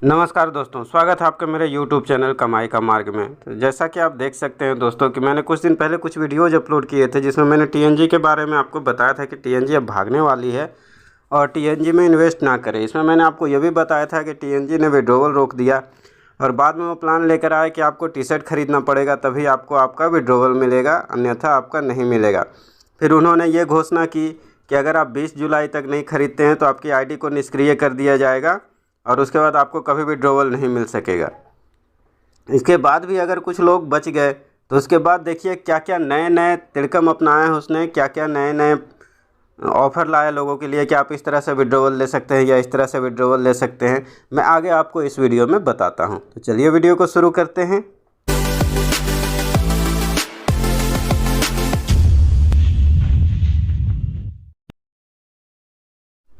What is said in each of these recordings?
नमस्कार दोस्तों, स्वागत है आपका मेरे YouTube चैनल कमाई का मार्ग में। तो जैसा कि आप देख सकते हैं दोस्तों कि मैंने कुछ दिन पहले कुछ वीडियोज़ अपलोड किए थे जिसमें मैंने टीएनजी के बारे में आपको बताया था कि टीएनजी अब भागने वाली है और टीएनजी में इन्वेस्ट ना करें। इसमें मैंने आपको ये भी बताया था कि टीएनजी ने विड्रॉवल रोक दिया और बाद में वो प्लान लेकर आए कि आपको टी शर्ट खरीदना पड़ेगा तभी आपको आपका विड्रॉवल मिलेगा, अन्यथा आपका नहीं मिलेगा। फिर उन्होंने ये घोषणा की कि अगर आप 20 जुलाई तक नहीं खरीदते हैं तो आपकी आईडी को निष्क्रिय कर दिया जाएगा और उसके बाद आपको कभी विड्रॉवल नहीं मिल सकेगा। इसके बाद भी अगर कुछ लोग बच गए तो उसके बाद देखिए क्या क्या नए नए तिड़कम अपनाए हैं उसने, क्या क्या नए नए ऑफ़र लाया लोगों के लिए कि आप इस तरह से विड्रॉवल ले सकते हैं या इस तरह से विड्रॉवल ले सकते हैं। मैं आगे आपको इस वीडियो में बताता हूं। तो चलिए वीडियो को शुरू करते हैं।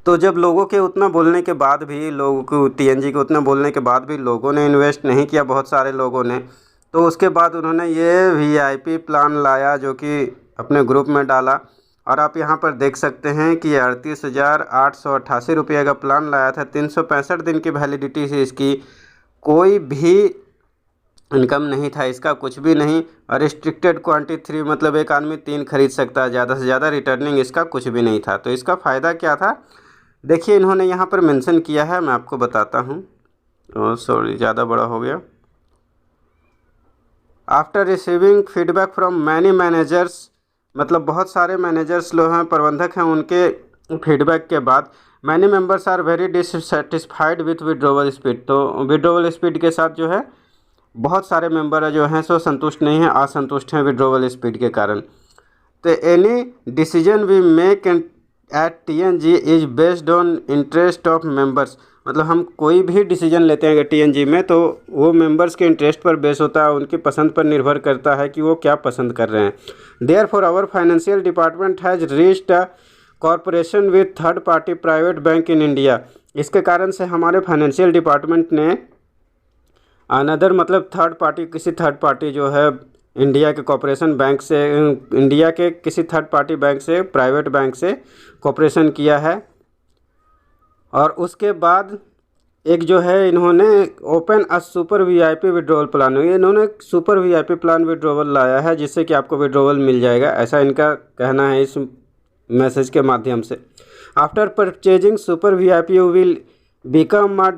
तो जब लोगों के उतना बोलने के बाद भी, लोगों को टीएनजी के उतना बोलने के बाद भी लोगों ने इन्वेस्ट नहीं किया, बहुत सारे लोगों ने, तो उसके बाद उन्होंने ये वीआईपी प्लान लाया जो कि अपने ग्रुप में डाला। और आप यहाँ पर देख सकते हैं कि 38,888 रुपये का प्लान लाया था। 365 दिन की वैलिडिटी थी इसकी, कोई भी इनकम नहीं था इसका, कुछ भी नहीं। और रिस्ट्रिक्टेड क्वांटिटी 3, मतलब एक आदमी 3 खरीद सकता है, ज़्यादा से ज़्यादा। रिटर्निंग इसका कुछ भी नहीं था। तो इसका फ़ायदा क्या था देखिए, इन्होंने यहाँ पर मेंशन किया है, मैं आपको बताता हूँ। सॉरी, ज़्यादा बड़ा हो गया। After receiving feedback from many managers, मतलब बहुत सारे मैनेजर्स लोग हैं, प्रबंधक हैं, उनके फीडबैक के बाद many members are very dissatisfied with withdrawal speed. तो विड्रॉवल स्पीड के साथ जो है बहुत सारे मेंबर जो हैं सो संतुष्ट नहीं हैं, असंतुष्ट हैं विड्रॉवल स्पीड के कारण। तो any decision we make at TNG is based on interest of members, मतलब हम कोई भी डिसीजन लेते हैं टीएनजी में तो वो मेंबर्स के इंटरेस्ट पर बेस होता है, उनकी पसंद पर निर्भर करता है कि वो क्या पसंद कर रहे हैं। There for our financial department has reached a corporation with third party private bank in India. इसके कारण से हमारे फाइनेंशियल डिपार्टमेंट ने अनदर, मतलब थर्ड पार्टी, किसी थर्ड पार्टी जो है इंडिया के कॉरपोरेशन बैंक से, इंडिया के किसी थर्ड पार्टी बैंक से, प्राइवेट बैंक से कॉपरेशन किया है। और उसके बाद एक जो है इन्होंने open a super VIP withdrawal plan, इन्होंने सुपर वीआईपी प्लान विड्रॉवल लाया है जिससे कि आपको विड्रॉवल मिल जाएगा, ऐसा इनका कहना है इस मैसेज के माध्यम से। After purchasing super VIP you will become a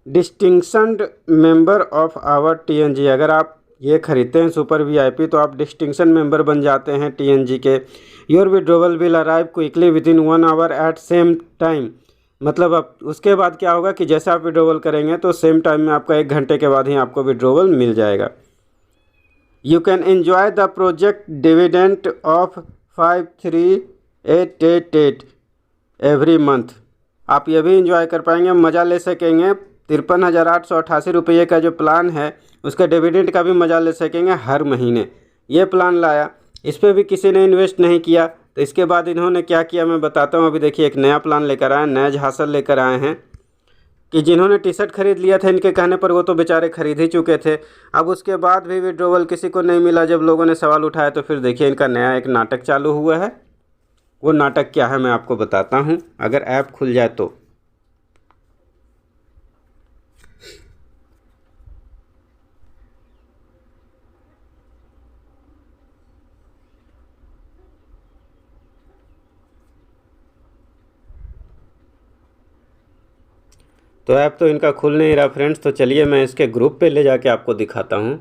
distinctioned member of our TNG. अगर आप ये खरीदते हैं सुपर वीआईपी तो आप डिस्टिंक्शन मेंबर बन जाते हैं टीएनजी के। Your withdrawal will arrive quickly within 1 hour at same time, मतलब अब उसके बाद क्या होगा कि जैसे आप विड्रॉवल करेंगे तो सेम टाइम में आपका 1 घंटे के बाद ही आपको विड्रॉवल मिल जाएगा। You can enjoy the project dividend of 53888 every month. आप ये भी इंजॉय कर पाएंगे, मज़ा ले सकेंगे। 53,888 रुपये का जो प्लान है उसका डिविडेंड का भी मज़ा ले सकेंगे हर महीने। ये प्लान लाया, इस पर भी किसी ने इन्वेस्ट नहीं किया। तो इसके बाद इन्होंने क्या किया मैं बताता हूँ। अभी देखिए एक नया प्लान लेकर आए, नया झांसा लेकर आए हैं कि जिन्होंने टी शर्ट खरीद लिया था इनके कहने पर, वो तो बेचारे खरीद ही चुके थे। अब उसके बाद भी विड्रॉवल किसी को नहीं मिला। जब लोगों ने सवाल उठाया तो फिर देखिए इनका नया एक नाटक चालू हुआ है। वो नाटक क्या है मैं आपको बताता हूँ, अगर ऐप खुल जाए तो। तो ऐप तो इनका खुल नहीं रहा फ्रेंड्स। तो चलिए मैं इसके ग्रुप पे ले जाके आपको दिखाता हूँ।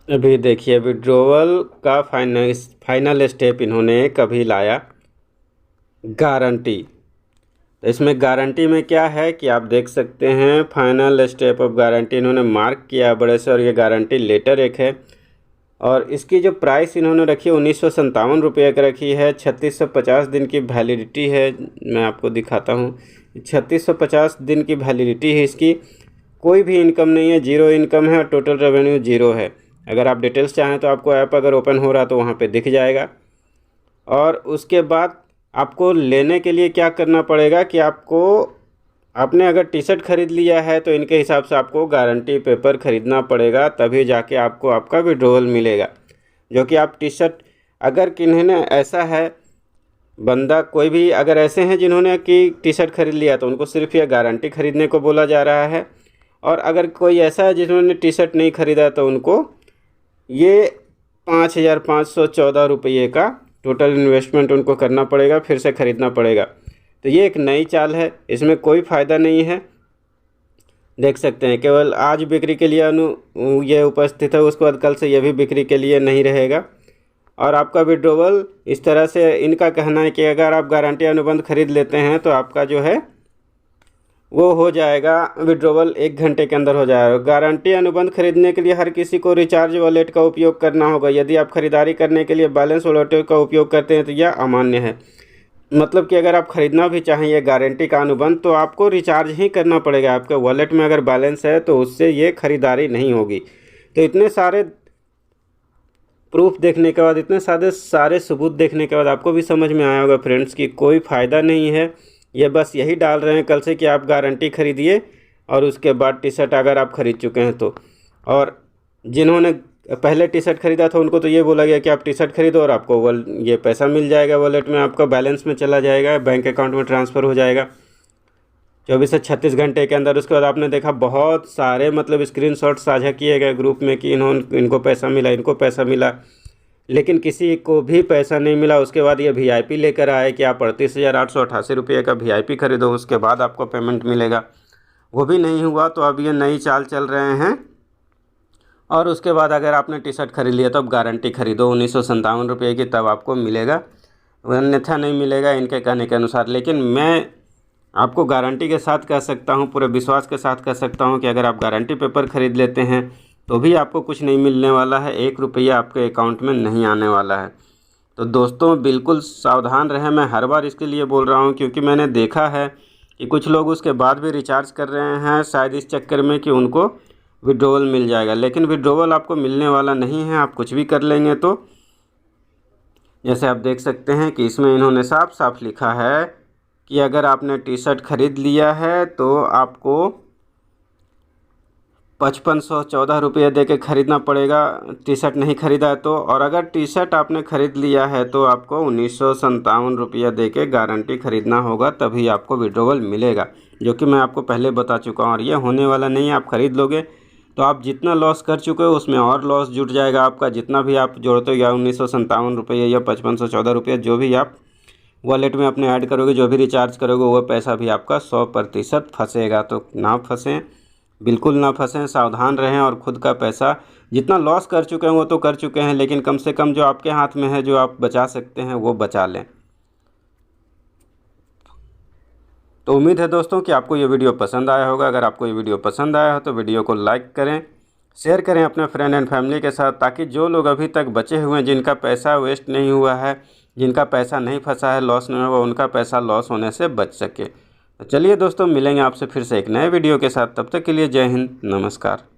अभी देखिए विड्रॉवल का फाइनल स्टेप इन्होंने कभी लाया, गारंटी। तो इसमें गारंटी में क्या है कि आप देख सकते हैं फाइनल स्टेप ऑफ गारंटी इन्होंने मार्क किया बड़े से, और ये गारंटी लेटर एक है। और इसकी जो प्राइस इन्होंने रखी है 1957 रुपये का रखी है। 3650 दिन की वैलिडिटी है, मैं आपको दिखाता हूँ। 3650 दिन की वैलिडिटी है इसकी। कोई भी इनकम नहीं है, जीरो इनकम है और टोटल रेवेन्यू जीरो है। अगर आप डिटेल्स चाहें तो आपको ऐप अगर ओपन हो रहा तो वहाँ पे दिख जाएगा। और उसके बाद आपको लेने के लिए क्या करना पड़ेगा कि आपको, आपने अगर टी शर्ट खरीद लिया है तो इनके हिसाब से आपको गारंटी पेपर ख़रीदना पड़ेगा, तभी जाके आपको आपका विड्रॉवल मिलेगा। जो कि आप टी शर्ट, अगर किन्हीं ने ऐसा है बंदा कोई भी अगर ऐसे हैं जिन्होंने कि टी शर्ट खरीद लिया तो उनको सिर्फ यह गारंटी खरीदने को बोला जा रहा है, और अगर कोई ऐसा है जिन्होंने टी शर्ट नहीं खरीदा तो उनको ये 5,514 रुपये का टोटल इन्वेस्टमेंट उनको करना पड़ेगा, फिर से ख़रीदना पड़ेगा। तो ये एक नई चाल है, इसमें कोई फ़ायदा नहीं है। देख सकते हैं केवल आज बिक्री के लिए ये उपस्थित है, उसके बाद कल से ये भी बिक्री के लिए नहीं रहेगा। और आपका विड्रॉवल इस तरह से इनका कहना है कि अगर आप गारंटी अनुबंध खरीद लेते हैं तो आपका जो है वो हो जाएगा, विड्रॉवल 1 घंटे के अंदर हो जाएगा। गारंटी अनुबंध खरीदने के लिए हर किसी को रिचार्ज वॉलेट का उपयोग करना होगा। यदि आप खरीदारी करने के लिए बैलेंस वॉलेट का उपयोग करते हैं तो यह अमान्य है। मतलब कि अगर आप ख़रीदना भी चाहें ये गारंटी का अनुबंध तो आपको रिचार्ज ही करना पड़ेगा। आपके वॉलेट में अगर बैलेंस है तो उससे ये ख़रीदारी नहीं होगी। तो इतने सारे प्रूफ देखने के बाद, इतने सारे सबूत देखने के बाद आपको भी समझ में आया होगा फ्रेंड्स कि कोई फ़ायदा नहीं है। ये बस यही डाल रहे हैं कल से कि आप गारंटी खरीदिए और उसके बाद टी शर्ट अगर आप ख़रीद चुके हैं तो। और जिन्होंने पहले टी शर्ट ख़रीदा था उनको तो ये बोला गया कि आप टी शर्ट खरीदो और आपको ये पैसा मिल जाएगा, वॉलेट में आपका बैलेंस में चला जाएगा, बैंक अकाउंट में ट्रांसफ़र हो जाएगा 24 से 36 घंटे के अंदर। उसके बाद आपने देखा बहुत सारे मतलब स्क्रीनशॉट साझा किए गए ग्रुप में कि इनको पैसा मिला, इनको पैसा मिला, लेकिन किसी को भी पैसा नहीं मिला। उसके बाद ये VIP लेकर आए कि आप 38,888 रुपये का VIP खरीदो, उसके बाद आपको पेमेंट मिलेगा। वो भी नहीं हुआ। तो अब ये नई चाल चल रहे हैं। और उसके बाद अगर आपने टी शर्ट खरीद लिया तो अब गारंटी खरीदो 1957 रुपये की, तब आपको मिलेगा, अन्यथा नहीं मिलेगा इनके कहने के अनुसार। लेकिन मैं आपको गारंटी के साथ कह सकता हूँ, पूरे विश्वास के साथ कह सकता हूँ कि अगर आप गारंटी पेपर ख़रीद लेते हैं तो भी आपको कुछ नहीं मिलने वाला है, 1 रुपया आपके अकाउंट में नहीं आने वाला है। तो दोस्तों बिल्कुल सावधान रहें। मैं हर बार इसके लिए बोल रहा हूँ क्योंकि मैंने देखा है कि कुछ लोग उसके बाद भी रिचार्ज कर रहे हैं, शायद इस चक्कर में कि उनको विड्रॉवल मिल जाएगा। लेकिन विड्रॉवल आपको मिलने वाला नहीं है, आप कुछ भी कर लेंगे तो। जैसे आप देख सकते हैं कि इसमें इन्होंने साफ साफ लिखा है कि अगर आपने टी शर्ट ख़रीद लिया है तो आपको 5514 रुपये दे के ख़रीदना पड़ेगा, टी शर्ट नहीं ख़रीदा है तो। और अगर टी शर्ट आपने ख़रीद लिया है तो आपको 1957 रुपया दे के गारंटी ख़रीदना होगा, तभी आपको विड्रॉवल मिलेगा, जो कि मैं आपको पहले बता चुका हूँ। और ये होने वाला नहीं है। आप ख़रीद लोगे तो आप जितना लॉस कर चुके हो उसमें और लॉस जुट जाएगा आपका। जितना भी आप जोड़ते हो या 1957 रुपये या 5514 रुपये जो भी आप वॉलेट में अपने ऐड करोगे, जो भी रिचार्ज करोगे, वो पैसा भी आपका 100% फंसेगा। तो ना फंसें, बिल्कुल ना फंसें, सावधान रहें। और ख़ुद का पैसा जितना लॉस कर चुके हैं वो तो कर चुके हैं, लेकिन कम से कम जो आपके हाथ में है, जो आप बचा सकते हैं, वो बचा लें। तो उम्मीद है दोस्तों कि आपको ये वीडियो पसंद आया होगा। अगर आपको ये वीडियो पसंद आया हो तो वीडियो को लाइक करें, शेयर करें अपने फ्रेंड एंड फैमिली के साथ, ताकि जो लोग अभी तक बचे हुए हैं, जिनका पैसा वेस्ट नहीं हुआ है, जिनका पैसा नहीं फंसा है, लॉस नहीं हुआ, उनका पैसा लॉस होने से बच सके। तो चलिए दोस्तों, मिलेंगे आपसे फिर से एक नए वीडियो के साथ। तब तक के लिए जय हिंद, नमस्कार।